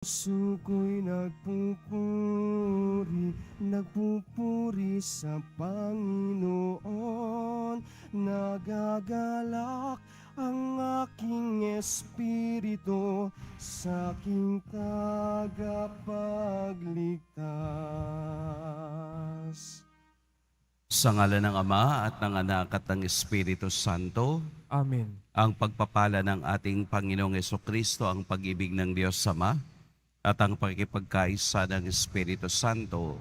Puso ko'y nagpupuri sa Panginoon. Nagagalak ang aking espiritu sa aking tagapagligtas. Sa ngalan ng Ama at ng Anak at ng Espiritu Santo, Amen. ang pagpapala ng ating Panginoong Jesucristo, ang pag-ibig ng Diyos Ama, at ang pakikipagkaisa ng Espiritu Santo,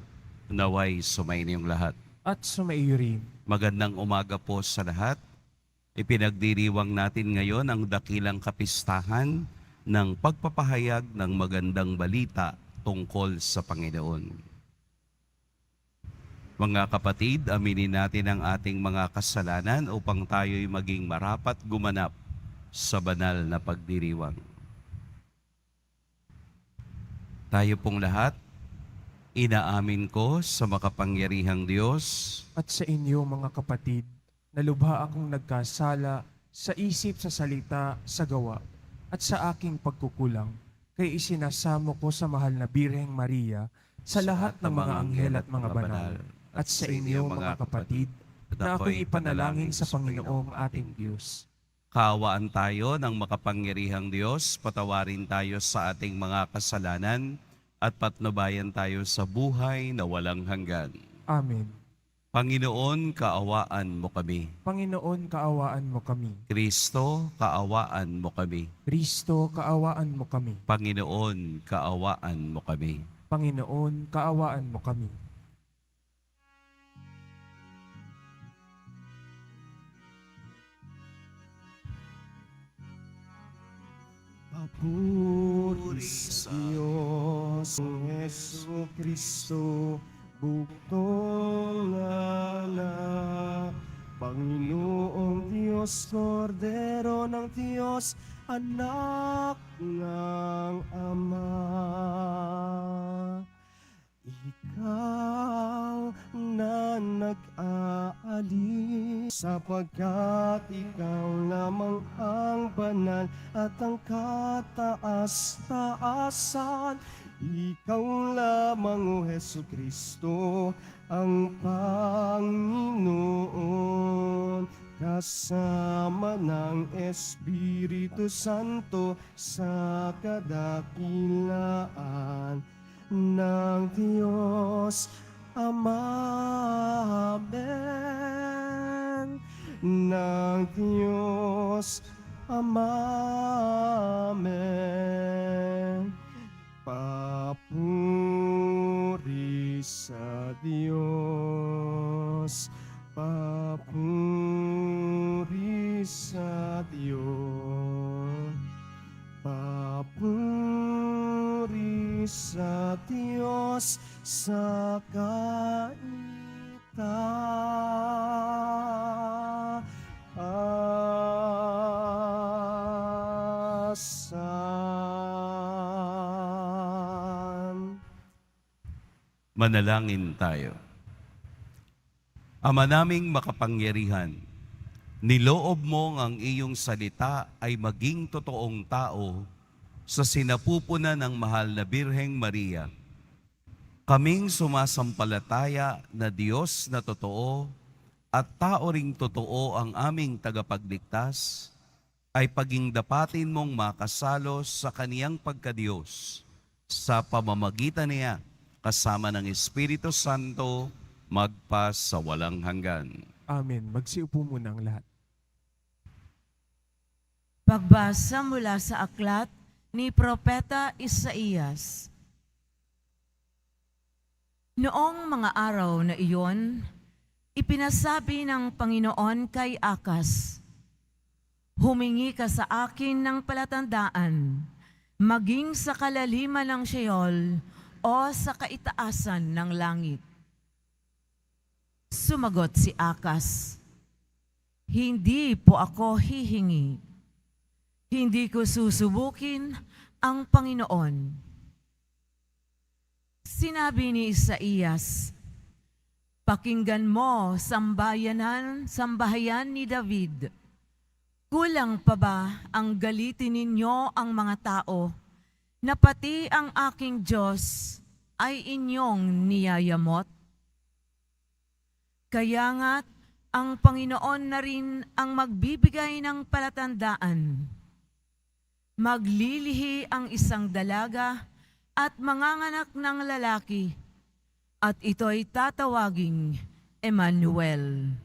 naway sumainiyong lahat. At sumaiyo rin. Magandang umaga po sa lahat. Ipinagdiriwang natin ngayon ang dakilang kapistahan ng pagpapahayag ng magandang balita tungkol sa Panginoon. Mga kapatid, aminin natin ang ating mga kasalanan upang tayo'y maging marapat gumanap sa banal na pagdiriwang. Tayo pong lahat, inaamin ko sa makapangyarihang Diyos At sa inyo mga kapatid, na lubha akong nagkasala sa isip, sa salita, sa gawa, at sa aking pagkukulang, kay isinasamo ko sa mahal na Birheng Maria, sa lahat ng mga anghel at mga banal, at sa inyo mga kapatid, na ako'y ipanalangin sa Panginoong ating Diyos. Kaawaan tayo ng makapangyarihang Diyos, patawarin tayo sa ating mga kasalanan at patnubayan tayo sa buhay na walang hanggan. Amen. Panginoon, kaawaan mo kami. Panginoon, kaawaan mo kami. Kristo, kaawaan mo kami. Kristo, kaawaan mo kami. Panginoon, kaawaan mo kami. Panginoon, kaawaan mo kami. Papuri sa Diyos, Yesu Kristo, buktong ala. Panginoong Diyos, Kordero ng Diyos, Anak ng Ama. Ikaw na nag-aalis, sapagkat ikaw lamang ang banal at ang kataas-taasan. Ikaw lamang, O Hesu Kristo, ang Panginoon, kasama ng Espiritu Santo sa kadakilaan ng Diyos Ama. Amen. Ng Diyos Ama. Amen. Papuri sa Diyos. Papuri sa Diyos. Papuri sa Diyos sa kaitaasan. Manalangin tayo. Ama naming makapangyarihan, niloob mo ang iyong salita ay maging totoong tao sa sinapupunan ng mahal na Birheng Maria. Kaming sumasampalataya na Diyos na totoo at tao ring totoo ang aming tagapagligtas, ay paging dapatin mong makasalo sa kaniyang pagkadiyos sa pamamagitan niya kasama ng Espiritu Santo magpa sa walang hanggan. Amen. Magsiupo muna ang lahat. Pagbasa mula sa aklat ni Propeta Isaías. Noong mga araw na iyon, ipinasabi ng Panginoon kay Akas, "Humingi ka sa akin ng palatandaan, maging sa kalaliman ng Sheol o sa kaitaasan ng langit." Sumagot si Akas, "Hindi po ako hihingi. Hindi ko susubukin ang Panginoon." Sinabi ni Isaías, "Pakinggan mo, sambahayan ni David. Kulang pa ba ang galitin ninyo ang mga tao na pati ang aking Diyos ay inyong niyayamot? Kaya nga't ang Panginoon na rin ang magbibigay ng palatandaan. Maglilihi ang isang dalaga at manganganak ng lalaki, at ito'y tatawaging Emmanuel,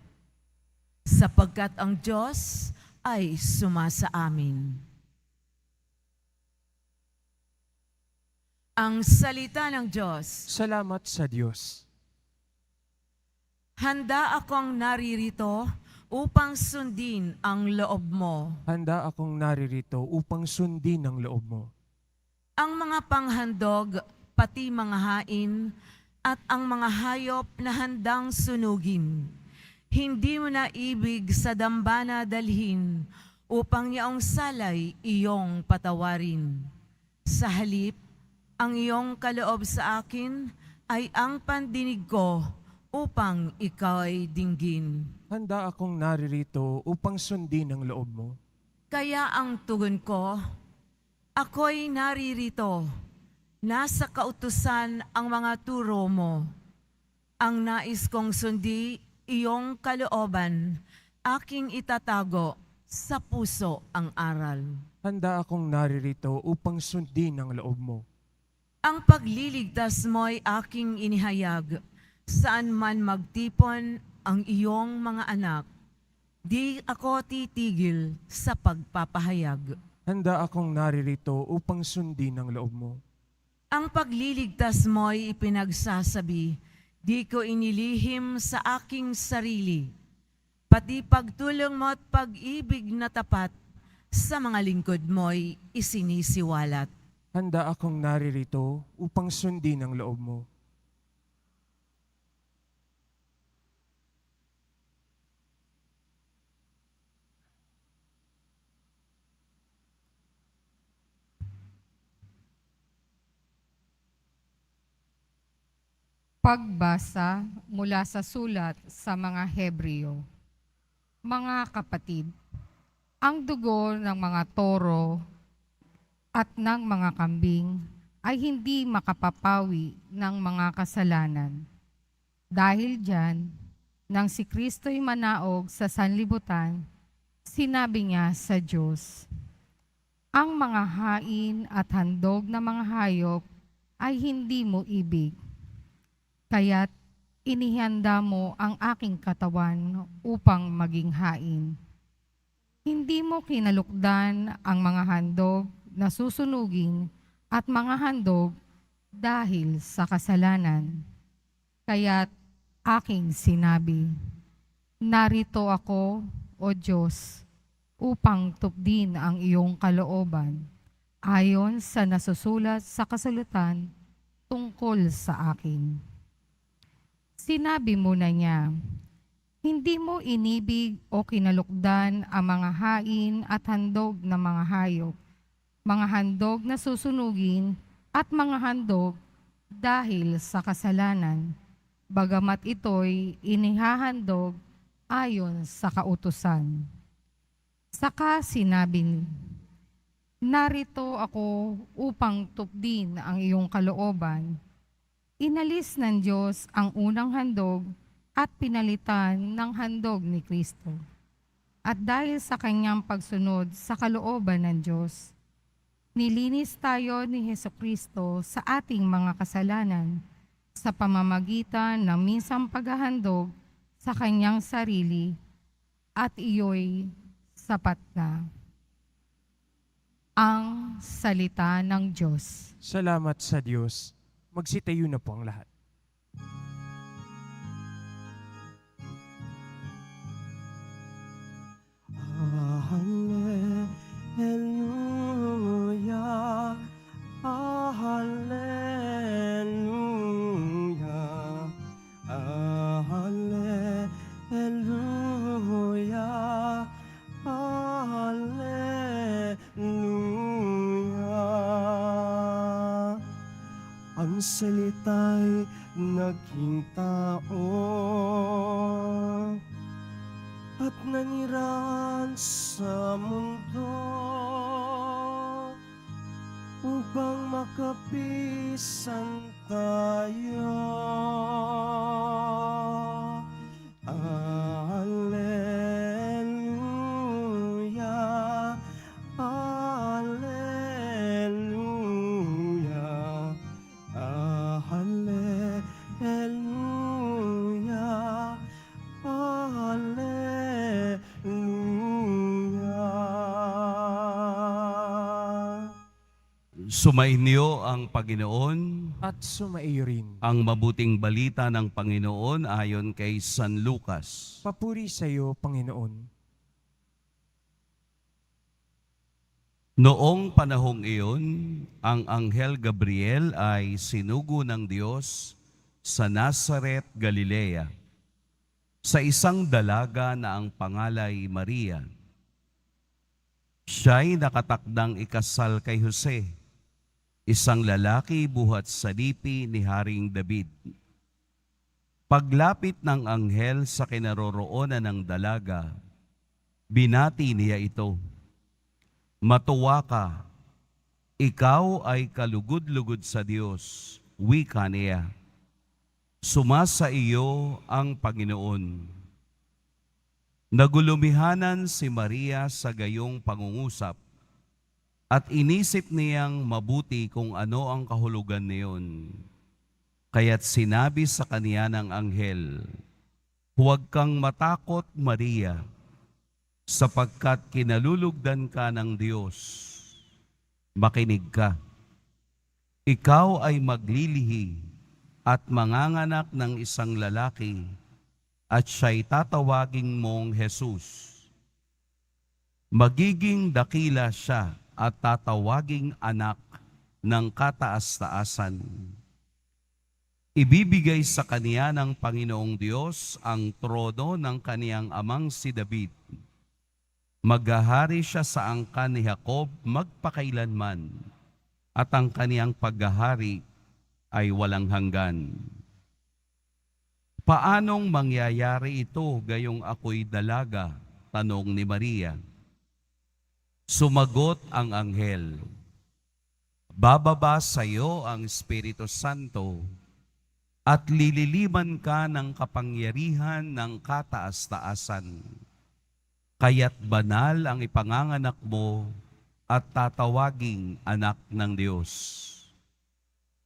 sapagkat ang Diyos ay sumasa amin. Ang salita ng Diyos. Salamat sa Diyos. Handa akong naririto upang sundin ang loob mo. Handa akong naririto upang sundin ang loob mo. Ang mga panghandog, pati mga hain, at ang mga hayop na handang sunugin, hindi mo na ibig sa dambana dalhin upang yaong salay iyong patawarin. Sa halip, ang iyong kaloob sa akin ay ang pandinig ko upang ikaw ay dinggin. Handa akong naririto upang sundin ang loob mo. Kaya ang tugon ko, ako'y naririto, nasa kautusan ang mga turo mo. Ang nais kong sundi, iyong kalooban, aking itatago, sa puso ang aral. Handa akong naririto upang sundin ang loob mo. Ang pagliligtas mo'y aking inihayag, saan man magtipon ang iyong mga anak, di ako titigil sa pagpapahayag. Handa akong naririto upang sundin ang loob mo. Ang pagliligtas mo'y ipinagsasabi, di ko inilihim sa aking sarili, pati pagtulong mo at pag-ibig na tapat sa mga lingkod mo'y isinisiwalat. Handa akong naririto upang sundin ang loob mo. Pagbasa mula sa sulat sa mga Hebreo. Mga kapatid, ang dugo ng mga toro at ng mga kambing ay hindi makapapawi ng mga kasalanan. Dahil diyan, nang si Kristo'y manaog sa sanlibutan, sinabi niya sa Diyos, ang mga hain at handog na mga hayop ay hindi mo ibig. Kaya't inihanda mo ang aking katawan upang maging hain. Hindi mo kinalukdan ang mga handog na susunugin at mga handog dahil sa kasalanan. Kaya't aking sinabi, narito ako, O Diyos, upang tupdin ang iyong kalooban ayon sa nasusulat sa kasulatan tungkol sa akin. Sinabi mo na niya, hindi mo inibig o kinalukdan ang mga hain at handog na mga hayop, mga handog na susunugin at mga handog dahil sa kasalanan, bagamat ito'y inihahandog ayon sa kautusan. Saka sinabi, narito ako upang tupdin ang iyong kalooban. Inalis ng Diyos ang unang handog at pinalitan ng handog ni Kristo. At dahil sa kanyang pagsunod sa kalooban ng Diyos, nilinis tayo ni Hesukristo sa ating mga kasalanan sa pamamagitan ng minsang paghahandog sa kanyang sarili at iyo'y sapat na. Ang salita ng Diyos. Salamat sa Diyos. Magsitayo na po ang lahat. Hallelujah, hallelujah, hallelujah, hallelujah. Ang salita'y naging tao at nanirahan sa mundo. upang makapisan tayo. Alleluia, Alleluia, Alleluia, Alleluia. Sumainyo ang Panginoon. At sumaiyo rin. Ang mabuting balita ng Panginoon ayon kay San Lucas. Papuri sa iyo, Panginoon. Noong panahong iyon, ang Anghel Gabriel ay sinugo ng Diyos sa Nazaret, Galilea, sa isang dalaga na ang pangalay Maria. Siya'y nakatakdang ikasal kay Jose, isang lalaki buhat sa lipi ni Haring David. Paglapit ng anghel sa kinaroroonan ng dalaga, binati niya ito, "Matuwa ka, ikaw ay kalugod-lugod sa Diyos," wika niya. "Sumasa iyo ang Panginoon." Nagulumihanan si Maria sa gayong pangungusap at inisip niyang mabuti kung ano ang kahulugan niyon. Kaya't sinabi sa kaniya ng anghel, "Huwag kang matakot, Maria, sapagkat kinalulugdan ka ng Diyos. Makinig ka. Ikaw ay maglilihi at manganganak ng isang lalaki, at siya'y tatawaging mong Jesus. Magiging dakila siya at tatawaging anak ng kataas-taasan. Ibibigay sa kaniya ng Panginoong Diyos ang trono ng kaniyang amang si David. Maghahari siya sa angkan ni Jacob magpakailanman, at ang kaniyang paghahari ay walang hanggan." "Paanong mangyayari ito gayong ako'y dalaga?" tanong ni Maria. Sumagot ang anghel, "Bababa sa iyo ang Espiritu Santo at lililiman ka ng kapangyarihan ng kataas-taasan. Kaya't banal ang ipanganganak mo at tatawaging anak ng Diyos.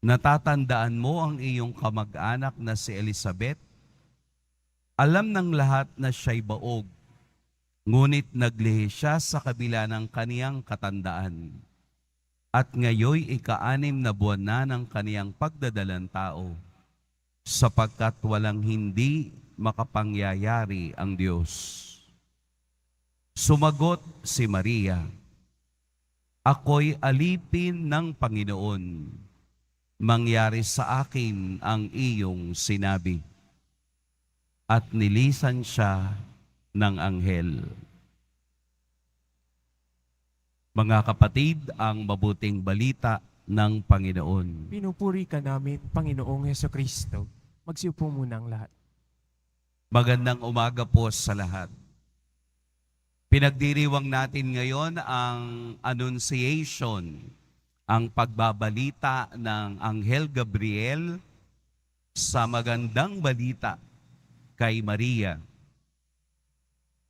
Natatandaan mo ang iyong kamag-anak na si Elizabeth? Alam ng lahat na siya'y baog, ngunit naglihi siya sa kabila ng kaniyang katandaan. At ngayoy ika-6 na buwan na ng kaniyang pagdadalang tao, sapagkat walang hindi makapangyayari ang Diyos." Sumagot si Maria, "Ako'y alipin ng Panginoon. Mangyari sa akin ang iyong sinabi." At nilisan siya ng anghel. Mga kapatid, ang mabuting balita ng Panginoon. Pinupuri ka namin, Panginoong Hesukristo. Magsiupo muna ang lahat. Magandang umaga po sa lahat. Pinagdiriwang natin ngayon ang Annunciation, ang pagbabalita ng Anghel Gabriel sa magandang balita kay Maria.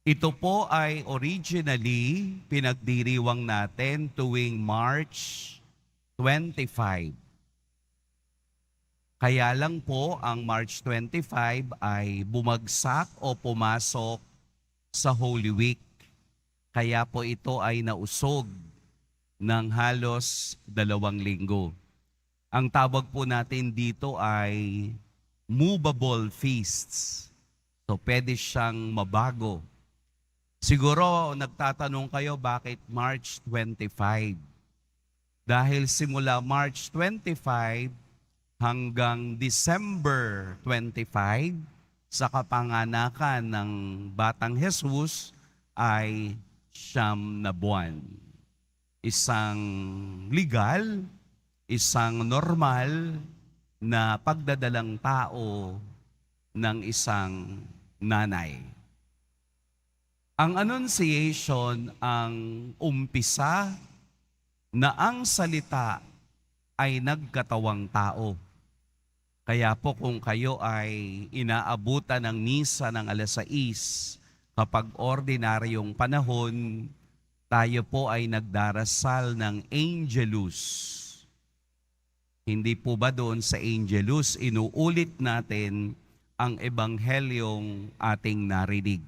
Ito po ay originally pinagdiriwang natin tuwing March 25. Kaya lang po ang March 25 ay bumagsak o pumasok sa Holy Week. Kaya po ito ay nausog ng halos 2 linggo. Ang tawag po natin dito ay movable feasts. So pwede siyang mabago. Siguro nagtatanong kayo bakit March 25? Dahil simula March 25 hanggang December 25 sa kapanganakan ng Batang Jesus ay 9 na buwan. Isang legal, isang normal na pagdadalang tao ng isang nanay. Ang Annunciation ang umpisa na ang salita ay nagkatawang tao. Kaya po kung kayo ay inaabutan ng misa ng alas 6, kapag ordinaryong panahon, tayo po ay nagdarasal ng Angelus. Hindi po ba doon sa Angelus, inuulit natin ang ebanghelyong ating narinig?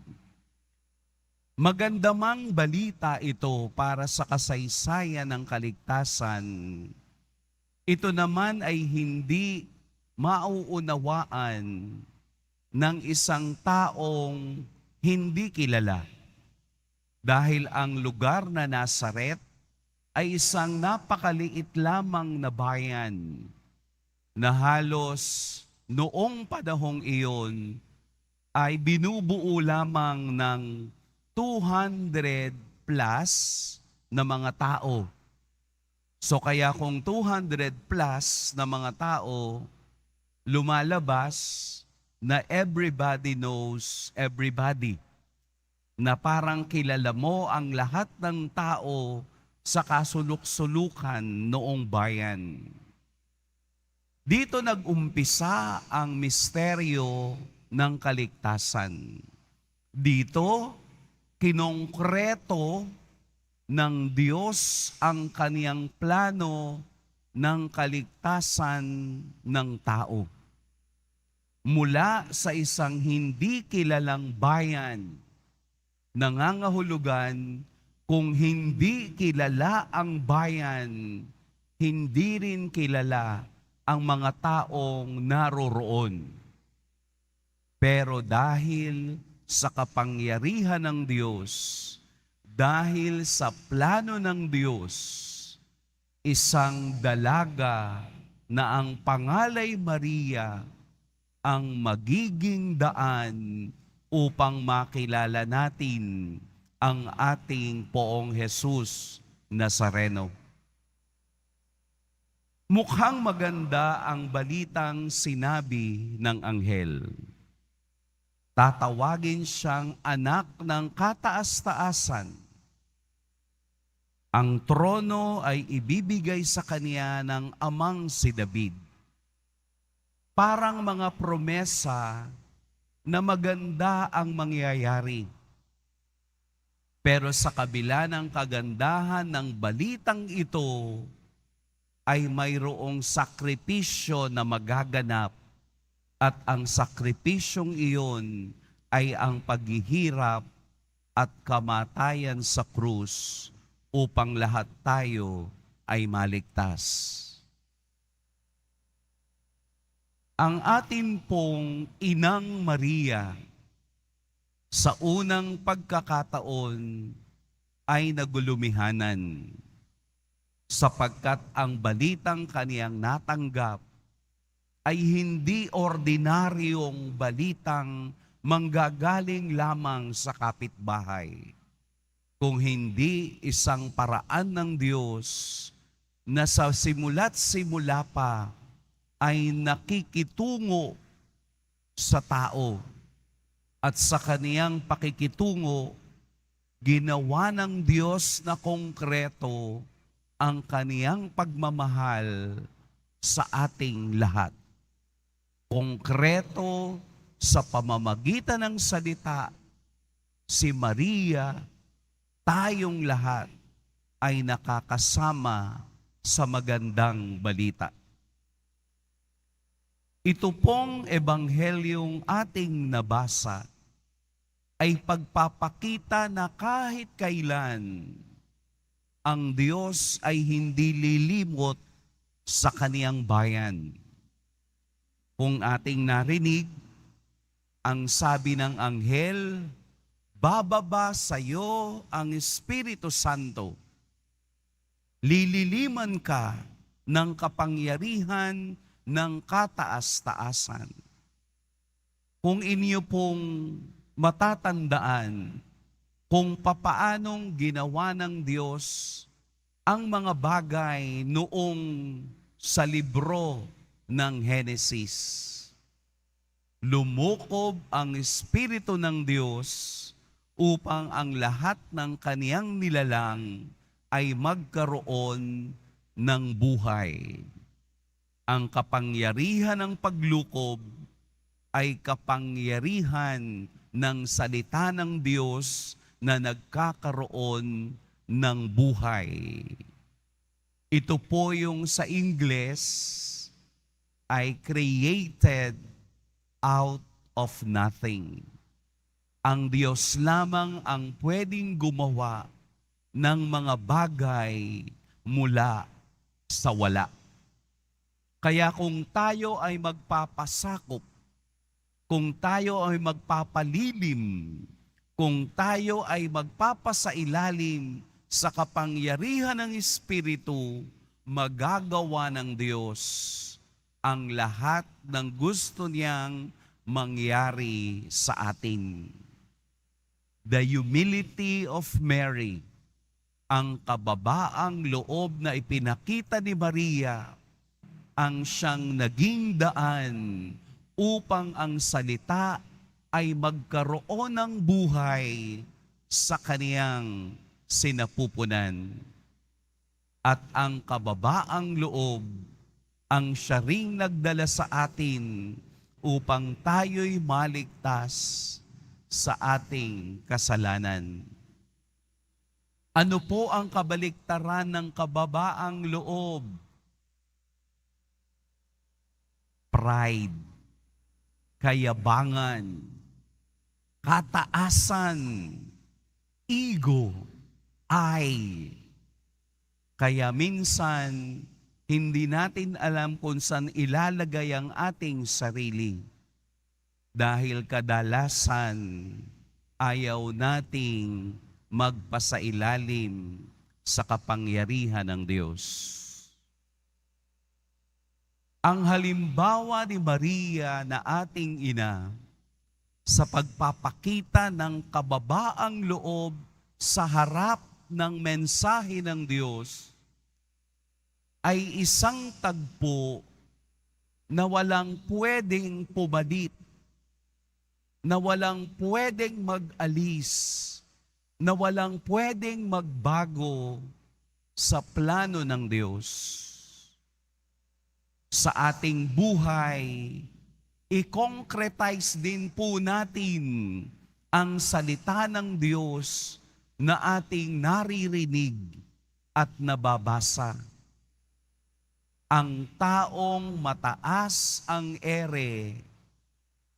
Maganda mang balita ito para sa kasaysayan ng kaligtasan. Ito naman ay hindi mauunawaan ng isang taong hindi kilala. Dahil ang lugar na Nazaret ay isang napakaliit lamang na bayan na halos noong panahong iyon ay binubuo lamang ng 200 plus na mga tao. So kaya kung 200 plus na mga tao, lumalabas na everybody knows everybody. Na parang kilala mo ang lahat ng tao sa kasuluk-sulukan noong bayan. Dito nag-umpisa ang misteryo ng kaligtasan. Dito, kinongkreto ng Diyos ang kaniyang plano ng kaligtasan ng tao. Mula sa isang hindi kilalang bayan, nangangahulugan kung hindi kilala ang bayan, hindi rin kilala ang mga taong naroroon. Pero dahil sa kapangyarihan ng Diyos, dahil sa plano ng Diyos, isang dalaga na ang pangalay Maria ang magiging daan upang makilala natin ang ating Poong Jesus Nazareno. Mukhang maganda ang balitang sinabi ng anghel. Tatawagin siyang anak ng kataas-taasan. Ang trono ay ibibigay sa kanya ng amang si David. Parang mga promesa na maganda ang mangyayari. Pero sa kabila ng kagandahan ng balitang ito, ay mayroong sakripisyo na magaganap at ang sakripisyong iyon ay ang paghihirap at kamatayan sa krus upang lahat tayo ay maligtas. Ang ating pong Inang Maria sa unang pagkakataon ay nagulumihanan sapagkat ang balitang kaniyang natanggap ay hindi ordinaryong balitang manggagaling lamang sa kapitbahay, kung hindi isang paraan ng Diyos na sa simula't simula pa ay nakikitungo sa tao at sa kaniyang pakikitungo, ginawa ng Diyos na konkreto ang kaniyang pagmamahal sa ating lahat. Konkreto sa pamamagitan ng salita, si Maria, tayong lahat ay nakakasama sa magandang balita. Ito pong ebanghelyong ating nabasa ay pagpapakita na kahit kailan ang Diyos ay hindi lilimot sa kaniyang bayan. Kung ating narinig, ang sabi ng anghel, bababa sa iyo ang Espiritu Santo. Lililiman ka ng kapangyarihan ng kataas-taasan. Kung inyo pong matatandaan kung papaanong ginawa ng Diyos ang mga bagay noong sa libro ng Henesis. Lumukob ang Espiritu ng Diyos upang ang lahat ng kaniyang nilalang ay magkaroon ng buhay. Ang kapangyarihan ng paglukob ay kapangyarihan ng salita ng Diyos na nagkakaroon ng buhay. Ito po yung sa Ingles ay created out of nothing. Ang Diyos lamang ang pwedeng gumawa ng mga bagay mula sa wala. Kaya kung tayo ay magpapasakop, kung tayo ay magpapalilim, kung tayo ay magpapasailalim sa kapangyarihan ng Espiritu, magagawa ng Diyos ang lahat ng gusto niyang mangyari sa atin. The humility of Mary, ang kababaang loob na ipinakita ni Maria, ang siyang naging daan upang ang salita ay magkaroon ng buhay sa kaniyang sinapupunan. At ang kababaang loob, ang siya ring nagdala sa atin upang tayo'y maligtas sa ating kasalanan. Ano po ang kabaliktaran ng kababaang loob? Pride, kayabangan, kataasan, ego, Kaya minsan, hindi natin alam kung saan ilalagay ang ating sarili. Dahil kadalasan, ayaw nating magpasailalim sa kapangyarihan ng Diyos. Ang halimbawa ni Maria na ating ina sa pagpapakita ng kababaang loob sa harap ng mensahe ng Diyos ay isang tagpo na walang pwedeng pumadit, na walang pwedeng mag-alis, na walang pwedeng magbago sa plano ng Diyos. Sa ating buhay, i-concretize din po natin ang salita ng Diyos na ating naririnig at nababasa. Ang taong mataas ang ere,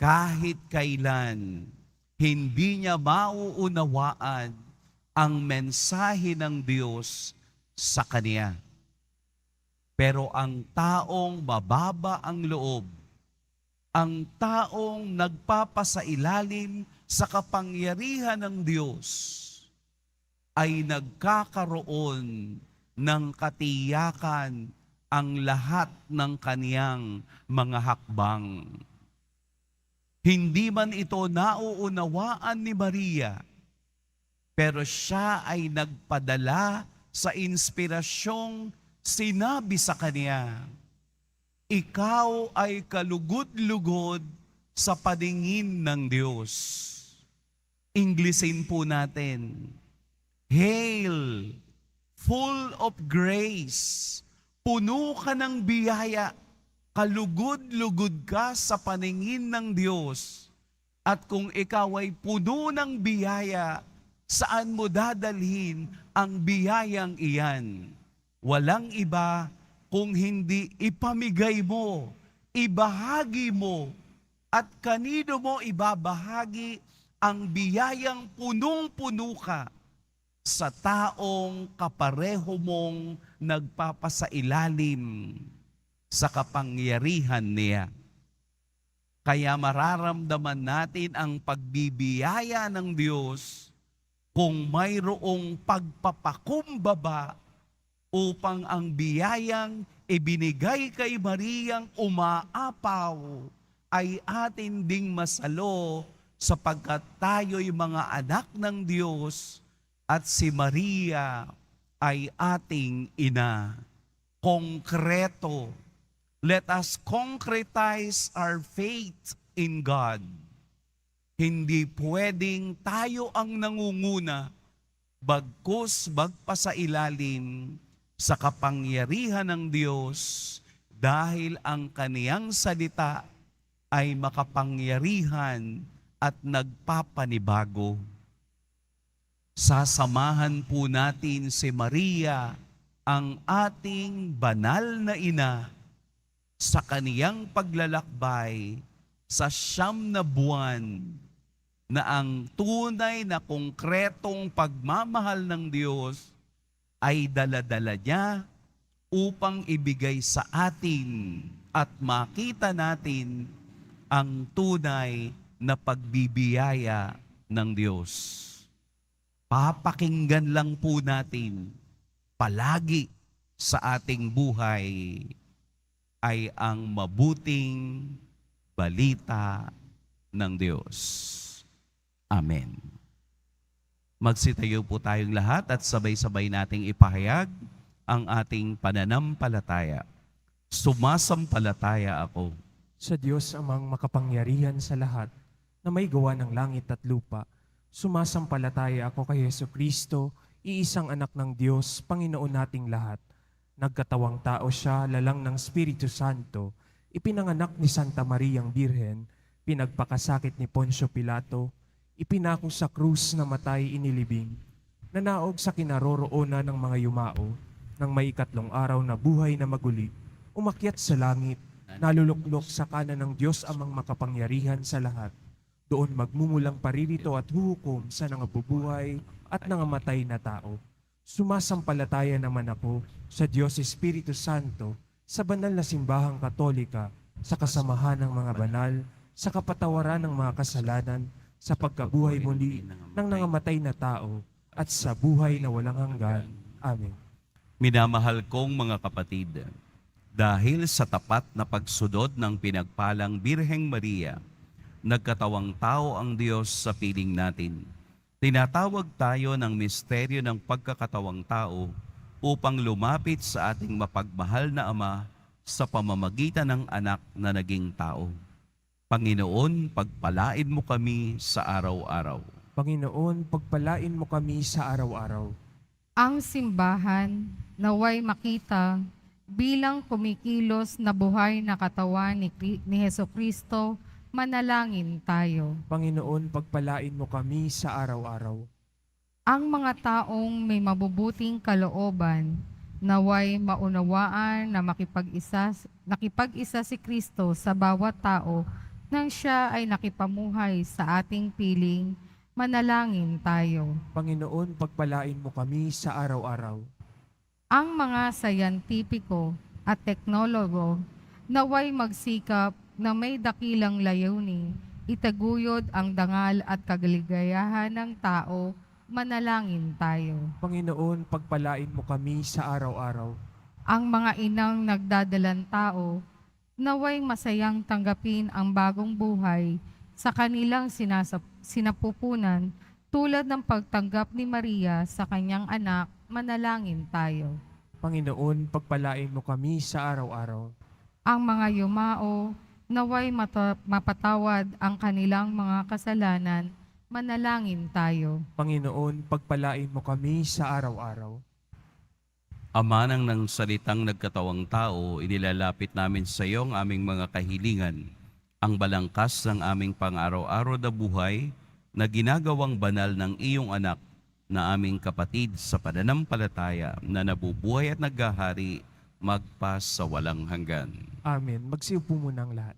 kahit kailan, hindi niya mauunawaan ang mensahe ng Diyos sa kaniya. Pero ang taong mababa ang loob, ang taong nagpapasailalim sa kapangyarihan ng Diyos, ay nagkakaroon ng katiyakan ang lahat ng kaniyang mga hakbang. Hindi man ito nauunawaan ni Maria, pero siya ay nagpadala sa inspirasyong sinabi sa kaniya, ikaw ay kalugod-lugod sa paningin ng Diyos. Inglesin po natin, Hail, full of grace, puno ka ng biyaya, kalugod-lugod ka sa paningin ng Diyos. At kung ikaw ay puno ng biyaya, saan mo dadalhin ang biyayang iyan? Walang iba kung hindi ipamigay mo, ibahagi mo, at kanino mo ibabahagi ang biyayang punong-puno ka sa taong kapareho mong nagpapasailalim sa kapangyarihan niya. Kaya mararamdaman natin ang pagbibiyaya ng Diyos kung mayroong pagpapakumbaba upang ang biyayang ibinigay kay Mariang umaapaw ay atin ding masalo sapagkat tayo'y mga anak ng Diyos at si Maria ay ating ina. Konkreto. Let us concretize our faith in God. Hindi pwedeng tayo ang nangunguna, bagkus magpasailalim sa kapangyarihan ng Diyos dahil ang kaniyang salita ay makapangyarihan at nagpapanibago. Sasamahan po natin si Maria, ang ating banal na ina, sa kaniyang paglalakbay sa 9 na buwan na ang tunay na konkretong pagmamahal ng Diyos ay dala-dala niya upang ibigay sa atin at makita natin ang tunay na pagbibiyaya ng Diyos. Papakinggan lang po natin palagi sa ating buhay ay ang mabuting balita ng Diyos. Amen. Magsitayo po tayong lahat at sabay-sabay nating ipahayag ang ating pananampalataya. Sumasampalataya ako Sa Diyos amang makapangyarihan sa lahat, na may gawa ng langit at lupa, sumasampalataya ako kay Jesucristo, iisang anak ng Diyos, Panginoon nating lahat. Nagkatawang tao siya, lalang ng Espiritu Santo, ipinanganak ni Santa Mariang Birhen, pinagpakasakit ni Poncio Pilato, ipinako sa krus na matay inilibing, nanaog sa kinaroroonan ng mga yumao, nang may 3 araw na buhay na maguli, umakyat sa langit, naluluklok sa kanan ng Diyos amang makapangyarihan sa lahat. Doon magmumulang paririto at huhukom sa nangabubuhay at nangamatay na tao. Sumasampalataya naman ako sa Diyos Espiritu Santo, sa banal na simbahang katolika, sa kasamahan ng mga banal, sa kapatawaran ng mga kasalanan, sa pagkabuhay muli ng nangamatay na tao, at sa buhay na walang hanggan. Amen. Minamahal kong mga kapatid, dahil sa tapat na pagsunod ng pinagpalang Birheng Maria, nagkatawang tao ang Diyos sa piling natin. Tinatawag tayo ng misteryo ng pagkakatawang tao upang lumapit sa ating mapagmahal na Ama sa pamamagitan ng anak na naging tao. Panginoon, pagpalain mo kami sa araw-araw. Panginoon, pagpalain mo kami sa araw-araw. Ang simbahan naway makita bilang kumikilos na buhay na katawan ni Hesukristo, manalangin tayo. Panginoon, pagpalain mo kami sa araw-araw. Ang mga taong may mabubuting kalooban, naway maunawaan na nakipag-isa si Kristo sa bawat tao nang siya ay nakipamuhay sa ating piling, manalangin tayo. Panginoon, pagpalain mo kami sa araw-araw. Ang mga sayantipiko at teknologo naway magsikap na may dakilang layunin, itaguyod ang dangal at kagaligayahan ng tao, manalangin tayo. Panginoon, pagpalain mo kami sa araw-araw. Ang mga inang nagdadalang tao, naway masayang tanggapin ang bagong buhay sa kanilang sinapupunan tulad ng pagtanggap ni Maria sa kanyang anak, manalangin tayo. Panginoon, pagpalain mo kami sa araw-araw. Ang mga yumao, naway mapatawad ang kanilang mga kasalanan, manalangin tayo. Panginoon, pagpalain mo kami sa araw-araw. Ama ng salitang nagkatawang tao, inilalapit namin sa iyo ang aming mga kahilingan, ang balangkas ng aming pang-araw-araw na buhay na ginagawang banal ng iyong anak na aming kapatid sa pananampalataya na nabubuhay at naghahari magpas sa walang hanggan. Amen. Magsiupo muna ang lahat.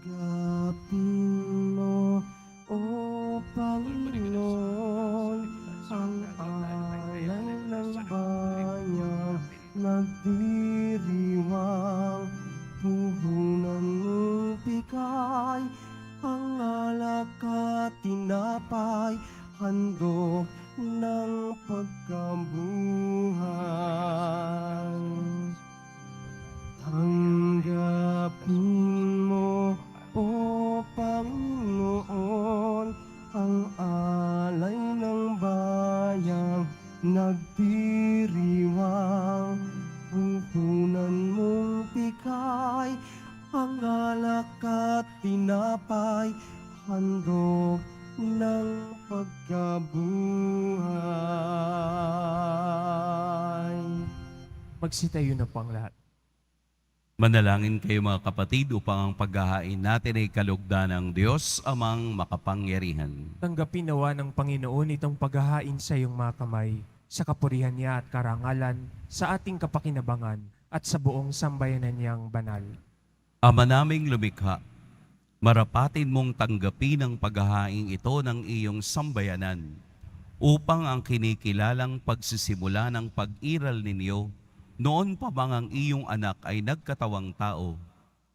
Tanggapin mo, O Panginoon, ang alay ng bayan, nagdiriwang puhunan ng bigay, ang alak at tinapay, handog ng pagkabuhay. Tanggapin mo, O Panginoon, ang alay ng bayang nagdiriwang ay handog ng pagkabuhay. Magsitayo na po ang lahat. Manalangin kayo mga kapatid upang ang paghahain natin ay kalugdan ng Diyos amang makapangyarihan. Tanggapin nawa ng Panginoon itong paghahain sa iyong mga kamay, sa kapurihan niya at karangalan, sa ating kapakinabangan at sa buong sambayanan niyang banal. Ama naming lumikha, marapatin mong tanggapin ang paghahain ito ng iyong sambayanan upang ang kinikilalang pagsisimula ng pag-iral ninyo noon pa bang ang iyong anak ay nagkatawang tao,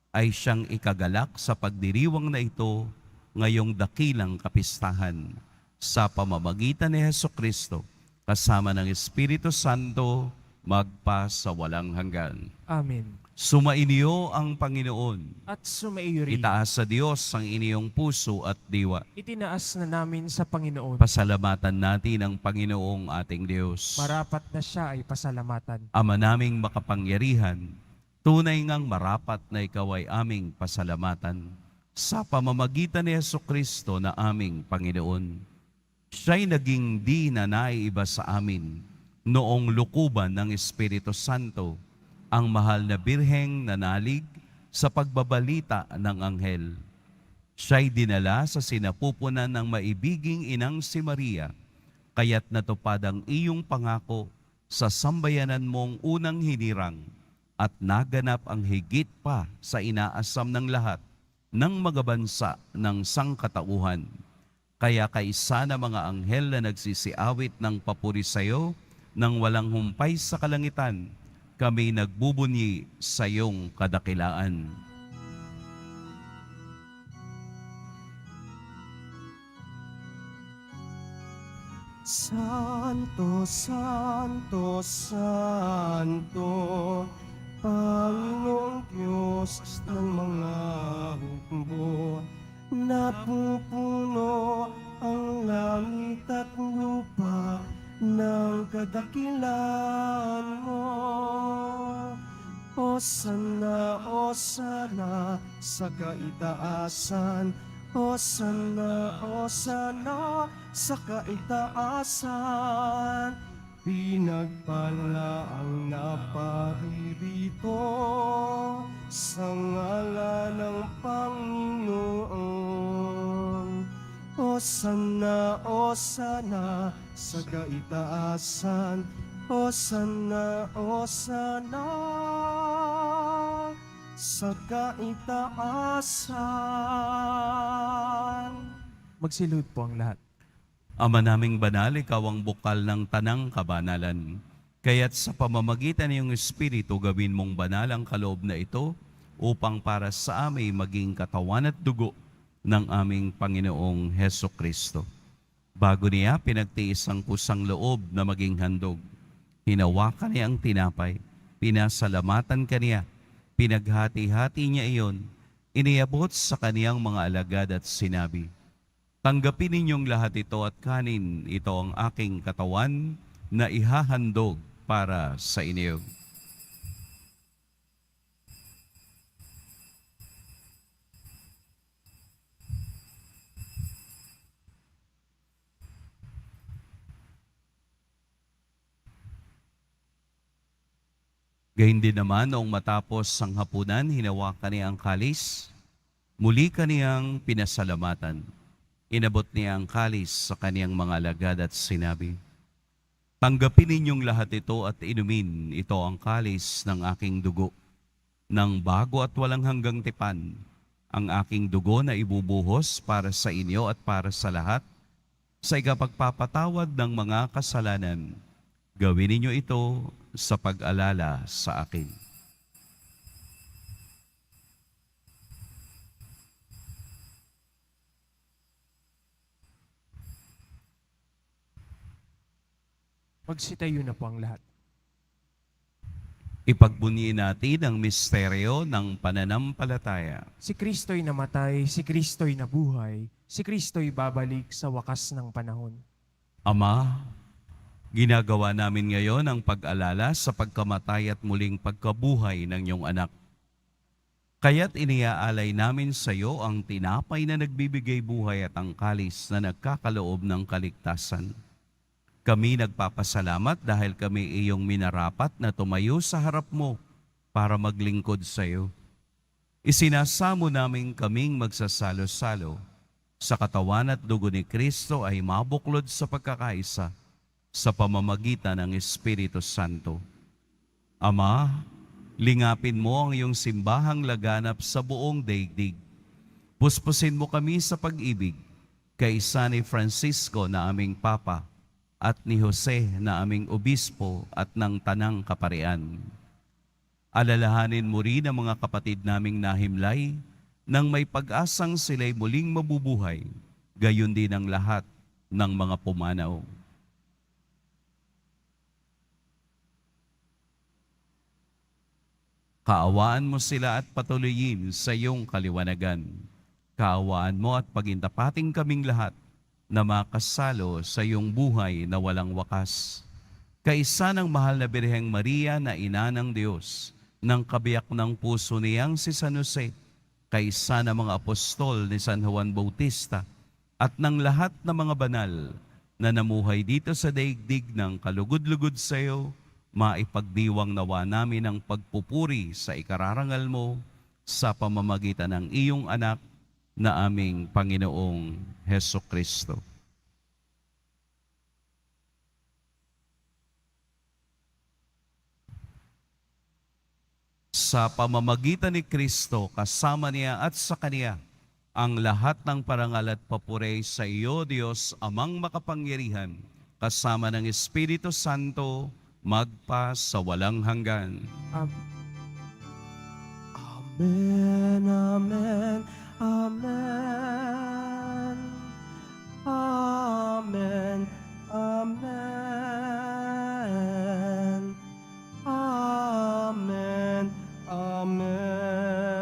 ay siyang ikagalak sa pagdiriwang na ito ngayong dakilang kapistahan sa pamamagitan ni Hesukristo kasama ng Espiritu Santo magpa sa walang hanggan. Amen. Sumainyo ang Panginoon. At sumaiyo rin. Itaas sa Diyos ang inyong puso at diwa. Itinaas na namin sa Panginoon. Pasalamatan natin ang Panginoong ating Diyos. Marapat na siya ay pasalamatan. Ama naming makapangyarihan, tunay ngang marapat na ikaw ay aming pasalamatan sa pamamagitan ni Hesukristo na aming Panginoon. Siya'y naging di na naiiba sa amin noong lukuban ng Espiritu Santo, ang mahal na birheng nanalig sa pagbabalita ng anghel. Siya'y dinala sa sinapupunan ng maibiging inang si Maria, kaya't natupad ang iyong pangako sa sambayanan mong unang hinirang at naganap ang higit pa sa inaasam ng lahat ng mga bansa ng sangkatauhan. Kaya kaisa na mga anghel na nagsisiawit ng papuri sa iyo nang walang humpay sa kalangitan, kami nagbubunyi sa iyong kadakilaan. Santo, Santo, Santo, Panginoong Diyos ng mga hukbo, napupuno ang langit at lupa ng kadakilan mo. Hosana, Hosana sa kaitaasan, Hosana, Hosana sa kaitaasan. Pinagpala ang naparirito sa ngalan ng Panginoon. Hosana, Hosana sa kaitaasan, Hosana, Hosana sa kaitaasan. Magsilud po ang lahat. Ama naming banal, ikaw ang bukal ng tanang kabanalan. Kaya't sa pamamagitan ng iyong Espiritu, gawin mong banal ang kaloob na ito upang para sa amin maging katawan at dugo ng aming Panginoong Hesukristo. Bago niya pinagtiis ang kusang loob na maging handog, hinawakan niya ang tinapay, pinasalamatan kaniya, pinaghati-hati niya iyon, iniabot sa kaniyang mga alagad at sinabi, tanggapin ninyong lahat ito at kanin, ito ang aking katawan na ihahandog para sa inyo. Gayun din naman noong matapos ang hapunan, hinawakan niya ang kalis, muli kaniyang pinasalamatan. Inabot niya ang kalis sa kaniyang mga alagad at sinabi, tanggapin ninyong lahat ito at inumin, ito ang kalis ng aking dugo, ng bago at walang hanggang tipan, ang aking dugo na ibubuhos para sa inyo at para sa lahat, sa ikapagpapatawad ng mga kasalanan. Gawin ninyo ito sa pag-alala sa akin. Magsitayo na po ang lahat. Ipagbunyi natin ang misteryo ng pananampalataya. Si Kristo'y namatay, si Kristo'y nabuhay, si Kristo'y babalik sa wakas ng panahon. Ama, ginagawa namin ngayon ang pag-alala sa pagkamatay at muling pagkabuhay ng iyong anak. Kaya't iniaalay namin sa iyo ang tinapay na nagbibigay buhay at ang kalis na nagkakaloob ng kaligtasan. Kami nagpapasalamat dahil kami iyong minarapat na tumayo sa harap mo para maglingkod sa iyo. Isinasamo namin kaming magsasalo-salo sa katawan at dugo ni Kristo ay mabuklod sa pagkakaisa sa pamamagitan ng Espiritu Santo. Ama, lingapin mo ang iyong simbahang laganap sa buong daigdig. Puspusin mo kami sa pag-ibig kay isa ni Francisco na aming Papa at ni Jose na aming Obispo at ng Tanang Kaparian. Alalahanin mo rin ang mga kapatid naming nahimlay nang may pag-asang sila'y muling mabubuhay, gayon din ang lahat ng mga pumanaw. Kaawaan mo sila at patuloyin sa iyong kaliwanagan. Kaawaan mo at pagintapating kaming lahat na makasalo sa iyong buhay na walang wakas. Kaisa ng mahal na Birheng Maria na ina ng Diyos, ng kabiyak ng puso niyang si San Jose, kaisa ng mga apostol ni San Juan Bautista, at ng lahat ng mga banal na namuhay dito sa daigdig ng kalugod-lugod sa iyo, maipagdiwang nawa namin ang pagpupuri sa ikararangal mo sa pamamagitan ng iyong anak na aming Panginoong Hesukristo. Sa pamamagitan ni Kristo, kasama niya at sa Kaniya, ang lahat ng parangal at papuri sa iyo, Diyos, Amang makapangyarihan, kasama ng Espiritu Santo, magpa sa walang hanggan. Amen, amen, amen. Amen, amen. Amen, amen.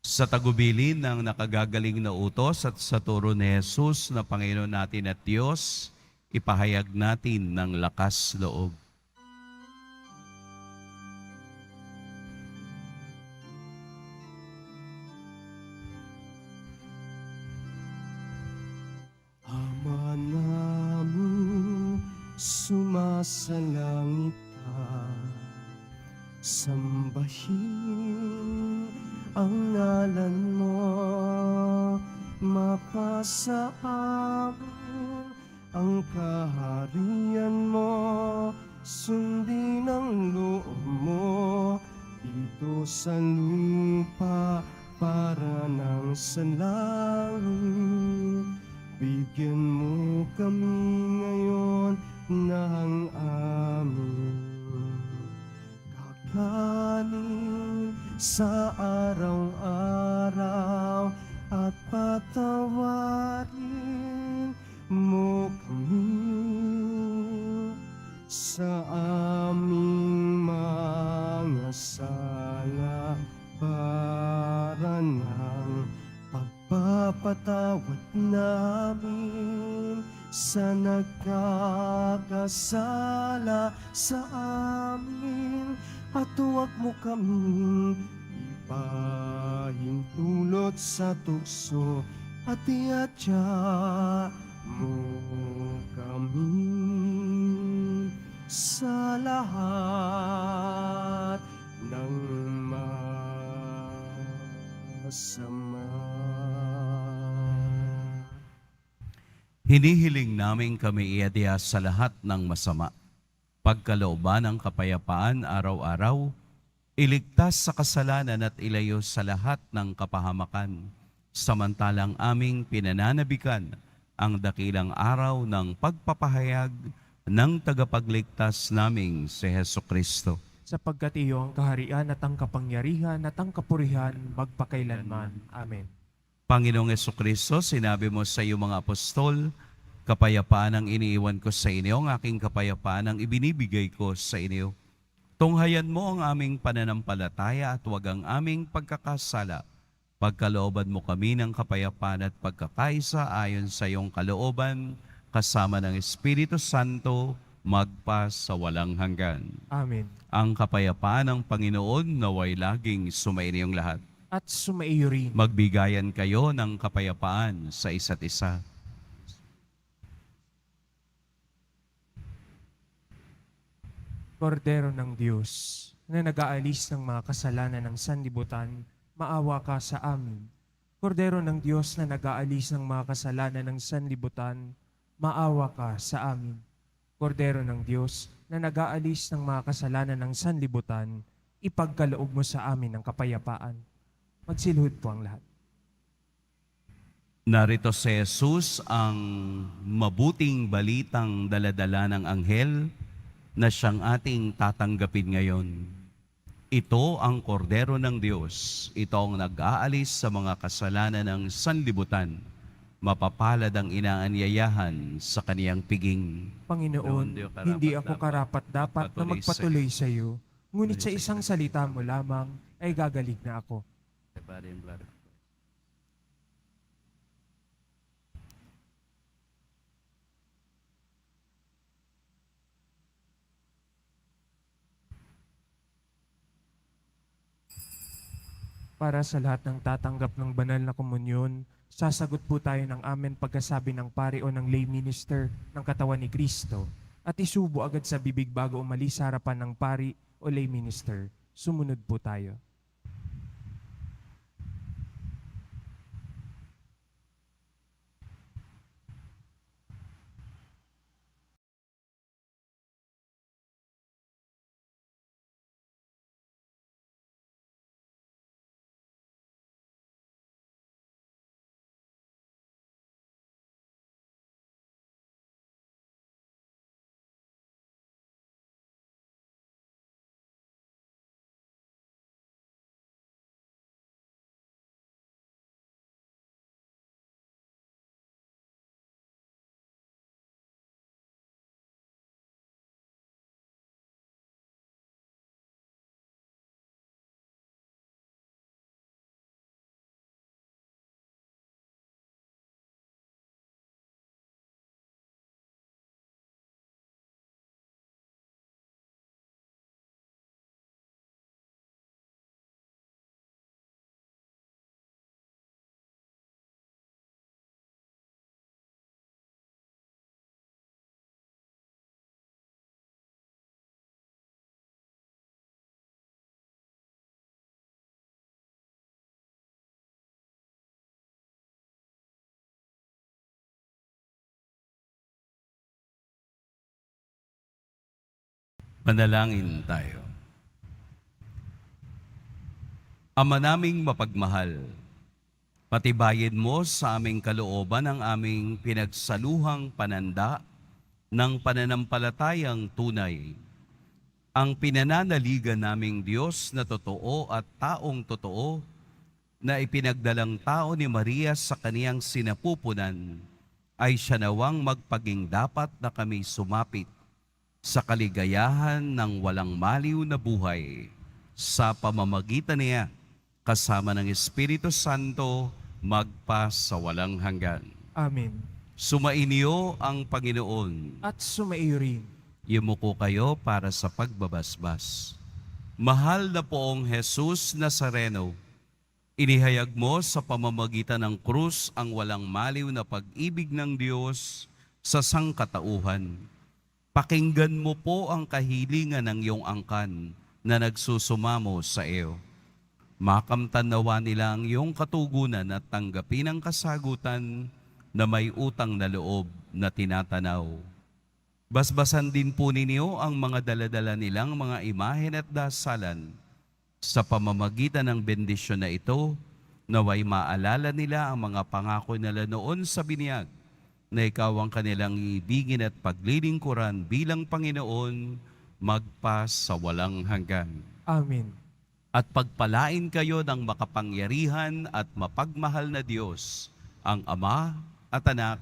Sa tagubilin ng nakagagaling na utos at sa turo ni Jesus na Panginoon natin at Diyos, ipahayag natin ng lakas loob. Ama namin, sumasalangit ka, sambahin ang ngalan mo, mapasa amin ang kaharian mo, sundin ang loob mo, dito sa lupa para ng sa langit. Bigyan mo kami ngayon ng aming kakanin sa araw-araw at patawarin mo kami sa aming mga sala para ng pagpapatawad namin sa nagkakasala sa amin, at huwag mo kaming ipahintulot sa tukso, at iadya mo kami sa lahat ng masama. Hinihiling namin kami iadya sa lahat ng masama, pagkalooban ng kapayapaan araw-araw, iligtas sa kasalanan at ilayo sa lahat ng kapahamakan, samantalang aming pinananabikan ang dakilang araw ng pagpapahayag ng tagapagligtas naming si Hesukristo. Sapagkat iyo ang kaharian at ang kapangyarihan at ang kapurihan magpakailanman. Amen. Panginoong Hesukristo, sinabi mo sa iyong mga apostol, kapayapaan ang iniiwan ko sa inyo, ang aking kapayapaan ang ibinibigay ko sa inyo. Tunghayan mo ang aming pananampalataya at huwag ang aming pagkakasala. Pagkalooban mo kami ng kapayapaan at pagkakaisa ayon sa iyong kalooban, kasama ng Espiritu Santo, magpa sa walang hanggan. Amen. Ang kapayapaan ng Panginoon naway laging sumainiyong lahat. At sumaiyo rin. Magbigayan kayo ng kapayapaan sa isa't isa. Kordero ng Diyos, na nag-aalis ng mga kasalanan ng sanlibutan, maawa ka sa amin. Kordero ng Diyos na nag-aalis ng mga kasalanan ng sanlibutan, maawa ka sa amin. Kordero ng Diyos na nag-aalis ng mga kasalanan ng sanlibutan, ipagkaloob mo sa amin ang kapayapaan. Magsilhod po ang lahat. Narito si Jesus ang mabuting balitang daladala ng anghel na siyang ating tatanggapin ngayon. Ito ang kordero ng Diyos. Ito ang nag-aalis sa mga kasalanan ng sanlibutan. Mapapalad ang inaanyayahan sa kaniyang piging. Panginoon, hindi ako karapat-dapat na magpatuloy sa iyo, ngunit sa isang salita mo lamang ay gagaling na ako. Para sa lahat ng tatanggap ng banal na komunyon, sasagot po tayo ng amen pagkasabi ng pari o ng lay minister ng katawan ni Kristo at isubo agad sa bibig bago umalis sa harapan ng pari o lay minister. Sumunod po tayo. Manalangin tayo. Ama naming mapagmahal, patibayin mo sa aming kalooban ang aming pinagsaluhang pananda ng pananampalatayang tunay. Ang pinananaligan naming Diyos na totoo at taong totoo na ipinagdalang tao ni Maria sa kaniyang sinapupunan ay siya nawang magpaging dapat na kami sumapit sa kaligayahan ng walang maliw na buhay sa pamamagitan niya kasama ng Espiritu Santo magpa sa walang hanggan. Amen. Sumainyo ang Panginoon. At sumaiyo rin. Yumuko kayo para sa pagbabasbas. Mahal na poong Jesus Nazareno, inihayag mo sa pamamagitan ng krus ang walang maliw na pag-ibig ng Diyos sa sangkatauhan. Pakinggan mo po ang kahilingan ng iyong angkan na nagsusumamo sa iyo. Makamtan nawa nila ang iyong katugunan at tanggapin ang kasagutan na may utang na loob na tinatanaw. Basbasan din po ninyo ang mga daladala nilang mga imahen at dasalan. Sa pamamagitan ng bendisyon na ito, naway maalala nila ang mga pangako nila noon sa binyag, na ikaw ang kanilang iibigin at paglilingkuran bilang Panginoon magpa sa walang hanggan. Amen. At pagpalain kayo ng makapangyarihan at mapagmahal na Diyos, ang Ama at Anak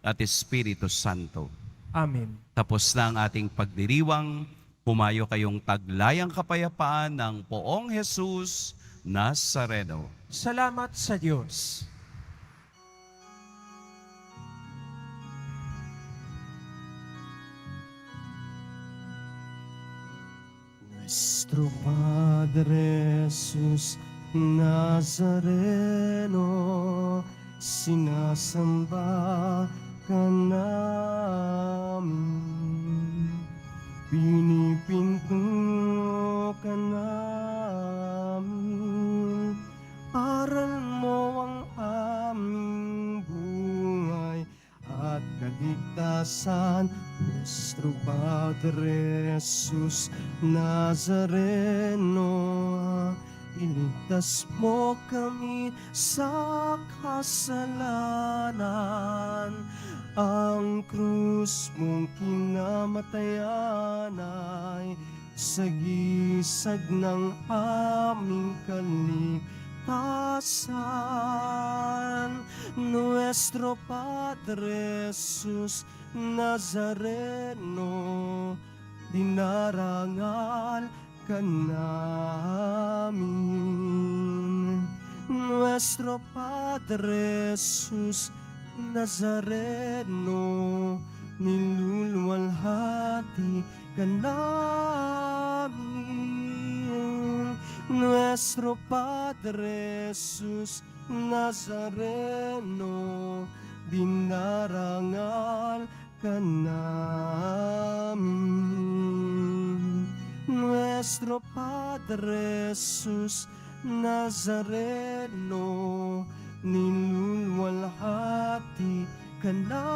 at Espiritu Santo. Amen. Tapos na ang ating pagdiriwang, humayo kayong taglayang kapayapaan ng poong Jesus Nazareno. Salamat sa Diyos. Nuestro Padre Jesus Nazareno, sinasamba ka namin, pinipinto ka namin, aral mo ang aming buhay at kaligtasan. Nuestro Padre Jesus Nazareno, iligtas mo kami sa kasalanan. Ang krus mong kinamatayan ay sagisag ng aming kaligtasan. Nuestro Padre Jesus Nazareno, dinarangal ka namin. Nuestro Padre Jesus Nazareno, niluluwalhati ka namin. Nuestro Padre Jesus Nazareno, dinarangal ka namin. Nuestro Padre Jesus Nazareno, niluluwalhati ka namin.